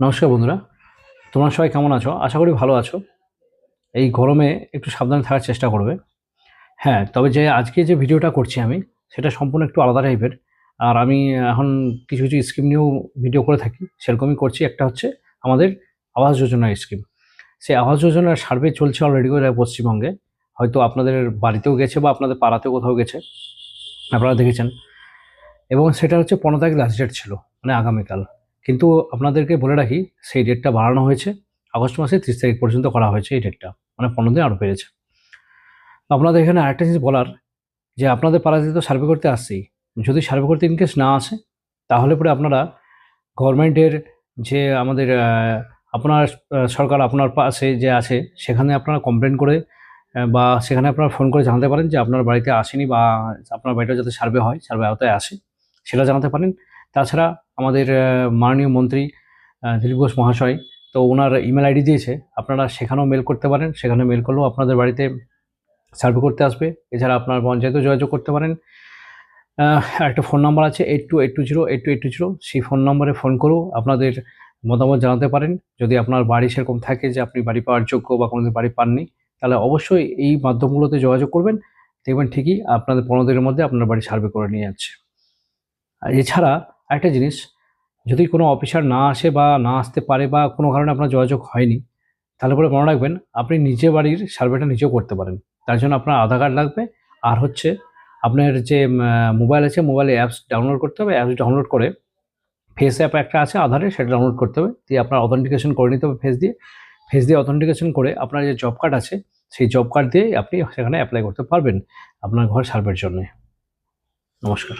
নমস্কার বন্ধুরা, তোমরা সবাই কেমন আছো? আশা করি ভালো আছো। এই গরমে একটু সাবধানে থাকার চেষ্টা করবে। হ্যাঁ, তবে আজকে যে ভিডিওটা করছি আমি, সেটা সম্পূর্ণ একটু আলাদা টাইপের। আর আমি এখন কিছু স্কিম নিয়েও ভিডিও করে থাকি, সেরকমই করছি। একটা হচ্ছে আমাদের আবাস যোজনার স্কিম। সেই আবাস যোজনার সার্ভে চলছে অলরেডি করে পশ্চিমবঙ্গে। হয়তো আপনাদের বাড়িতেও গেছে বা আপনাদের পাড়াতেও কোথাও গেছে, আপনারা দেখেছেন। এবং সেটা হচ্ছে 15 তারিখ লাস্ট ডেট ছিল, মানে আগামীকাল। কিন্তু আপনাদেরকে বলে রাখি, সেই ডেটটা বাড়ানো হয়েছে। আগস্ট মাসের 30 তারিখ পর্যন্ত করা হয়েছে এই ডেটটা। মানে 15 দিন আরও বেড়েছে। আপনাদের এখানে আরেকটা জিনিস বলার, যে আপনাদের পাড়াতে তো সার্ভে করতে আসছেই। যদি সার্ভে করতে ইনকেস না আসে, তাহলে পরে আপনারা গভর্নমেন্টের যে আমাদের আপনার সরকার আপনার পাশে যে আছে, সেখানে আপনারা কমপ্লেন করে বা সেখানে আপনারা ফোন করে জানাতে পারেন যে আপনার বাড়িতে আসেনি, বা আপনার বাড়িটা যাতে সার্ভে হয়, সার্ভে আওতায় আসে, সেটা জানাতে পারেন। তাছাড়া আমাদের মাননীয় মন্ত্রী দিলীপ ঘোষ মহাশয়, তো ওনার ইমেল আইডি দিয়েছে, আপনারা সেখানেও মেল করতে পারেন। সেখানে মেল করলেও আপনাদের বাড়িতে সার্ভে করতে আসবে। এছাড়া আপনার পঞ্চায়েতেও যোগাযোগ করতে পারেন। একটা ফোন নাম্বার আছে 82808280, সেই ফোন নম্বরে ফোন করেও আপনাদের মতামত জানাতে পারেন। যদি আপনার বাড়ি সেরকম থাকে যে আপনি বাড়ি পাওয়ার যোগ্য বা কোনোদিন বাড়ি পাননি, তাহলে অবশ্যই এই মাধ্যমগুলোতে যোগাযোগ করবেন। দেখবেন ঠিকই আপনাদের 15 দিনের মধ্যে আপনার বাড়ি সার্ভে করে নিয়ে যাচ্ছে। আর এছাড়া আরেকটা জিনিস, যদি কোনো অফিসার না আসে বা না আসতে পারে বা কোনো কারণে আপনার যোগাযোগ হয়নি, তাহলে পরে মনে রাখবেন আপনি নিজে বাড়ির সার্ভেটা নিজেও করতে পারেন। তার জন্য আপনার আধার কার্ড লাগবে। আর হচ্ছে আপনার যে মোবাইল আছে, মোবাইলে অ্যাপস ডাউনলোড করতে হবে। অ্যাপস ডাউনলোড করে ফেস অ্যাপ একটা আছে আধারে, সেটা ডাউনলোড করতে হবে। দিয়ে আপনার অথেন্টিকেশন করে নিতে হবে ফেস দিয়ে অথেন্টিকেশন করে আপনার যে জব কার্ড আছে, সেই জব কার্ড দিয়ে আপনি সেখানে অ্যাপ্লাই করতে পারবেন আপনার ঘর সার্ভের জন্যে। নমস্কার।